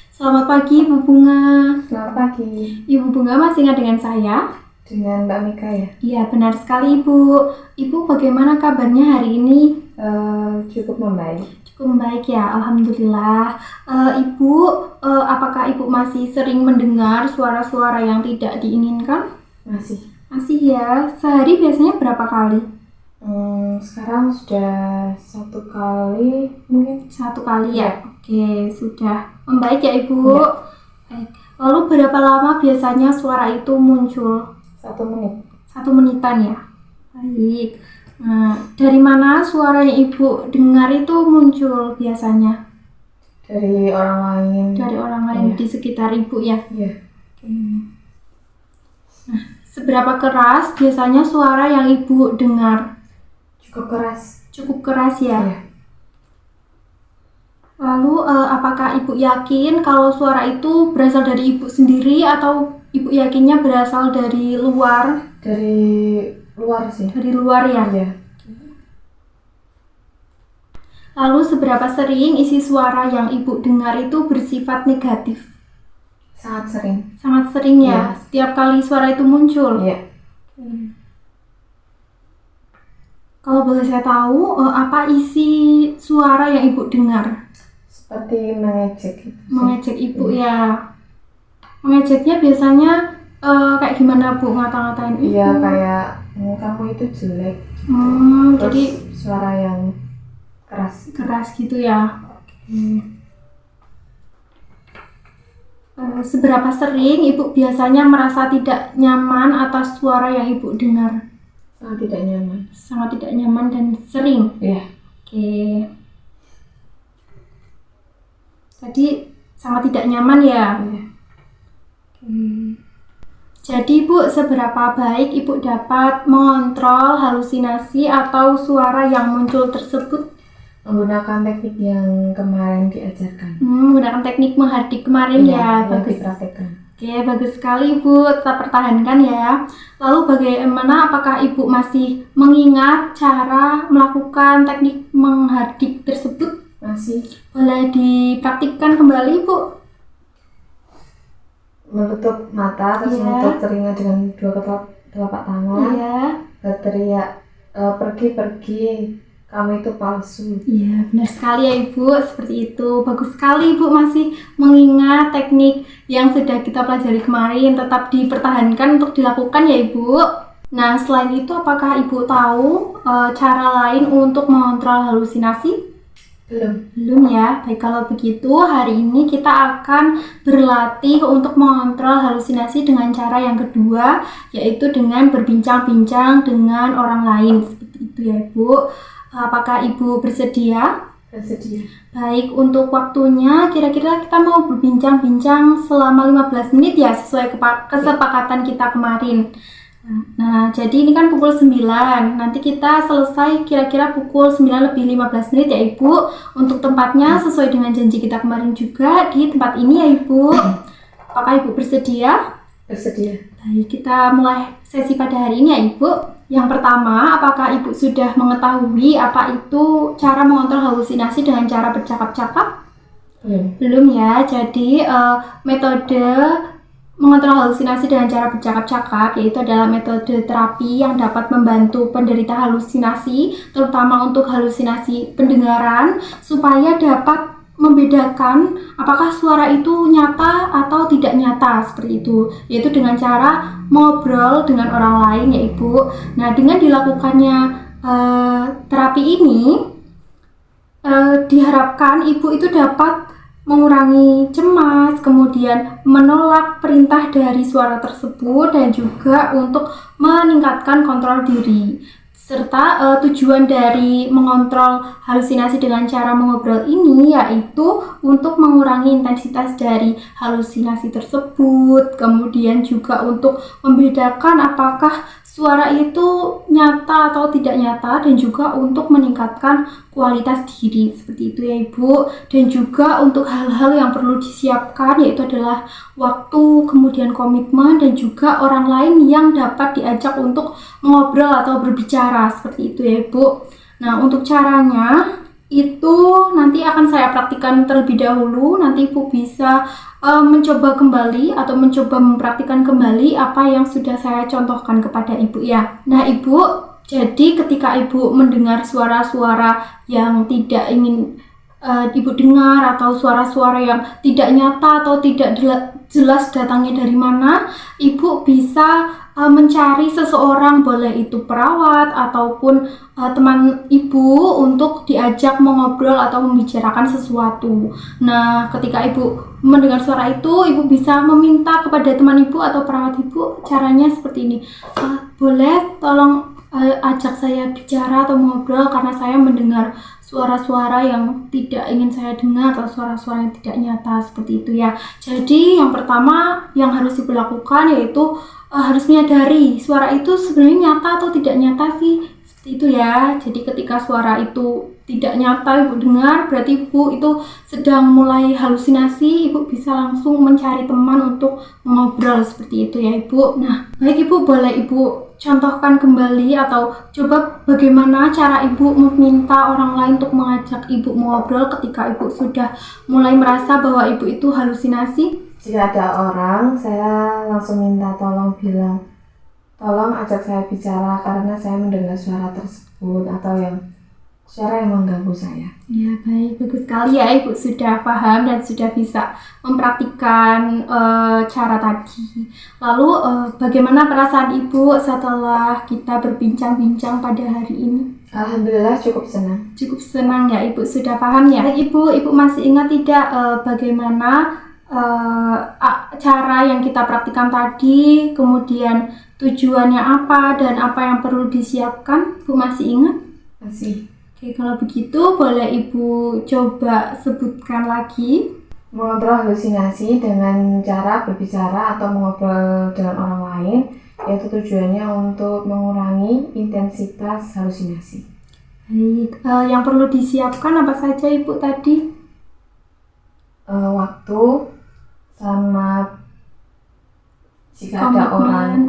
Selamat pagi Ibu Bunga. Selamat pagi. Ibu Bunga masih ingat dengan saya? Dengan Mbak Mika ya? Iya, benar sekali Ibu. Ibu bagaimana kabarnya hari ini? Cukup membaik. Cukup membaik ya, Alhamdulillah. Ibu, apakah Ibu masih sering mendengar suara-suara yang tidak diinginkan? Masih. Masih ya. Sehari biasanya berapa kali? Sekarang sudah 1 kali mungkin. 1 kali ya? Ya. Oke, sudah membaik ya Ibu. Ya. Baik. Lalu berapa lama biasanya suara itu muncul? 1 menit. 1 menitan ya? Baik. Nah, dari mana suara yang Ibu dengar itu muncul biasanya? Dari orang lain. Dari orang lain Ya. di sekitar Ibu ya? Iya. Oke. Nah, seberapa keras biasanya suara yang Ibu dengar? Cukup keras. Cukup keras ya? Iya. Lalu apakah Ibu yakin kalau suara itu berasal dari Ibu sendiri atau Ibu yakinnya berasal dari luar? Dari luar sih. Dari luar ya? Iya. Lalu seberapa sering isi suara yang Ibu dengar itu bersifat negatif? Sangat sering. Sangat sering ya? Iya. Setiap kali suara itu muncul? Iya. Kalau boleh saya tahu, apa isi suara yang Ibu dengar? Seperti mengejek gitu. Mengejek Ibu ya? Mengejeknya biasanya kayak gimana Bu, ngata-ngatain Ibu? Iya, kayak kamu itu jelek. Jadi Terus suara yang keras. keras gitu ya? Seberapa sering Ibu biasanya merasa tidak nyaman atas suara yang Ibu dengar? Sangat tidak nyaman. Sangat tidak nyaman dan sering? Iya. Oke. Tadi sangat tidak nyaman ya? Iya. Jadi Bu, seberapa baik Ibu dapat mengontrol halusinasi atau suara yang muncul tersebut? Menggunakan teknik yang kemarin diajarkan. Menggunakan teknik menghardik kemarin ya? Yang Bagus. dipraktekkan. Oke, bagus sekali Ibu, tetap pertahankan ya. Lalu bagaimana, apakah Ibu masih mengingat cara melakukan teknik menghardik tersebut? Masih. Boleh dipraktikkan kembali Bu? Menutup mata, terus Iya. menutup telinga dengan 2 telapak tangan. Iya. Berteriak, pergi, kamu itu palsu. Iya, benar sekali ya Ibu, seperti itu. Bagus sekali Ibu masih mengingat teknik yang sudah kita pelajari kemarin, tetap dipertahankan untuk dilakukan ya Ibu. Nah, selain itu apakah Ibu tahu cara lain untuk mengontrol halusinasi? Belum ya. Baik, kalau begitu hari ini kita akan berlatih untuk mengontrol halusinasi dengan cara yang kedua, yaitu dengan berbincang-bincang dengan orang lain. Seperti itu ya Ibu. Apakah Ibu bersedia? Bersedia. Baik, untuk waktunya kira-kira kita mau berbincang-bincang selama 15 menit ya, sesuai kesepakatan kita kemarin. Nah, jadi ini kan pukul 9. Nanti kita selesai kira-kira pukul 9 lebih 15 menit ya Ibu. Untuk tempatnya sesuai dengan janji kita kemarin juga di tempat ini ya Ibu. Apakah Ibu bersedia? Bersedia. Baik, kita mulai sesi pada hari ini ya Ibu. Yang pertama, apakah Ibu sudah mengetahui apa itu cara mengontrol halusinasi dengan cara bercakap-cakap? Belum ya. Jadi metode mengontrol halusinasi dengan cara bercakap-cakap yaitu adalah metode terapi yang dapat membantu penderita halusinasi, terutama untuk halusinasi pendengaran, supaya dapat membedakan apakah suara itu nyata atau tidak nyata, seperti itu, yaitu dengan cara ngobrol dengan orang lain ya Ibu. Nah, dengan dilakukannya terapi ini diharapkan Ibu itu dapat mengurangi cemas, kemudian menolak perintah dari suara tersebut, dan juga untuk meningkatkan kontrol diri. Serta tujuan dari mengontrol halusinasi dengan cara mengobrol ini yaitu untuk mengurangi intensitas dari halusinasi tersebut, kemudian juga untuk membedakan apakah suara itu nyata atau tidak nyata, dan juga untuk meningkatkan kualitas diri, seperti itu ya Ibu. Dan juga untuk hal-hal yang perlu disiapkan yaitu adalah waktu, kemudian komitmen, dan juga orang lain yang dapat diajak untuk ngobrol atau berbicara, seperti itu ya Ibu. Nah, untuk caranya itu nanti akan saya praktikkan terlebih dahulu. Nanti Ibu bisa mencoba kembali atau mencoba mempraktikkan kembali apa yang sudah saya contohkan kepada Ibu ya. Nah Ibu, jadi ketika Ibu mendengar suara-suara yang tidak ingin Ibu dengar atau suara-suara yang tidak nyata atau tidak jelas datangnya dari mana, Ibu bisa mencari seseorang, boleh itu perawat ataupun teman Ibu, untuk diajak mengobrol atau membicarakan sesuatu. Nah, ketika Ibu mendengar suara itu, Ibu bisa meminta kepada teman Ibu atau perawat Ibu. Caranya seperti ini, boleh tolong ajak saya bicara atau mengobrol karena saya mendengar suara-suara yang tidak ingin saya dengar atau suara-suara yang tidak nyata, seperti itu ya. Jadi yang pertama yang harus Ibu lakukan yaitu harus menyadari suara itu sebenarnya nyata atau tidak nyata sih, seperti itu ya. Jadi ketika suara itu tidak nyata Ibu dengar, berarti Ibu itu sedang mulai halusinasi. Ibu bisa langsung mencari teman untuk mengobrol, seperti itu ya Ibu. Nah, baik Ibu, boleh Ibu contohkan kembali atau coba bagaimana cara Ibu meminta orang lain untuk mengajak Ibu mengobrol ketika Ibu sudah mulai merasa bahwa Ibu itu halusinasi? Jika ada orang, saya langsung minta tolong bilang, tolong ajak saya bicara karena saya mendengar suara tersebut atau suara yang mengganggu saya. Ya baik, bagus sekali ya Ibu sudah paham dan sudah bisa mempraktikkan cara tadi. Lalu bagaimana perasaan Ibu setelah kita berbincang-bincang pada hari ini? Alhamdulillah cukup senang. Cukup senang ya Ibu sudah paham ya. Ibu masih ingat tidak bagaimana cara yang kita praktikkan tadi, kemudian tujuannya apa dan apa yang perlu disiapkan? Ibu masih ingat? Masih. Oke, kalau begitu boleh Ibu coba sebutkan lagi. Mengontrol halusinasi dengan cara berbicara atau mengobrol dengan orang lain, yaitu tujuannya untuk mengurangi intensitas halusinasi. Baik, yang perlu disiapkan apa saja Ibu tadi? Waktu sama jika ada orang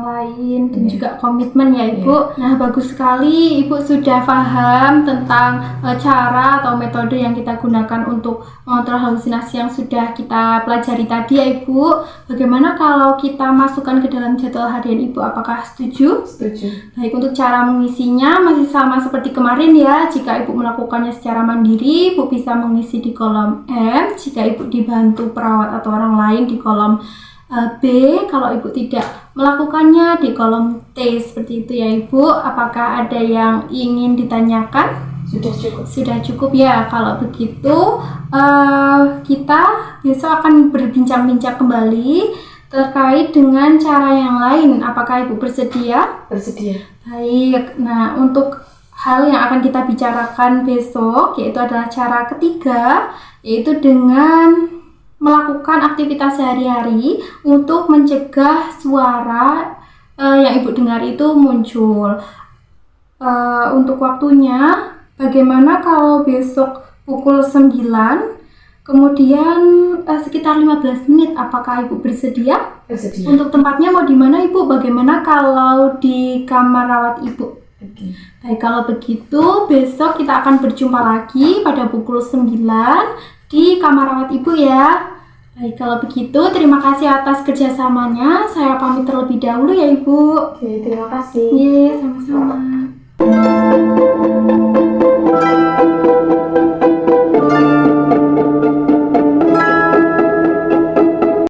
lain dan juga komitmen ya Ibu. Nah, bagus sekali Ibu sudah paham tentang cara atau metode yang kita gunakan untuk mengontrol halusinasi yang sudah kita pelajari tadi ya Ibu. Bagaimana kalau kita masukkan ke dalam jadwal harian Ibu? Apakah setuju? Setuju. Baik, untuk cara mengisinya masih sama seperti kemarin ya. Jika Ibu melakukannya secara mandiri, Ibu bisa mengisi di kolom M. Jika Ibu dibantu perawat atau orang lain di kolom B. Kalau Ibu tidak melakukannya di kolom T, seperti itu ya Ibu. Apakah ada yang ingin ditanyakan? Sudah cukup ya. Kalau begitu kita besok akan berbincang-bincang kembali terkait dengan cara yang lain. Apakah Ibu bersedia? Bersedia. Baik. Nah, untuk hal yang akan kita bicarakan besok yaitu adalah cara ketiga, yaitu dengan melakukan aktivitas sehari-hari untuk mencegah suara yang Ibu dengar itu muncul. Untuk waktunya, bagaimana kalau besok pukul 9, kemudian sekitar 15 menit, apakah Ibu bersedia? Bersedia. Untuk tempatnya mau di mana Ibu? Bagaimana kalau di kamar rawat Ibu? Oke. Baik, kalau begitu besok kita akan berjumpa lagi pada pukul 9 di kamar rawat Ibu ya. Baik, kalau begitu terima kasih atas kerjasamanya. Saya pamit terlebih dahulu ya Ibu. Oke, terima kasih. Iya, sama-sama.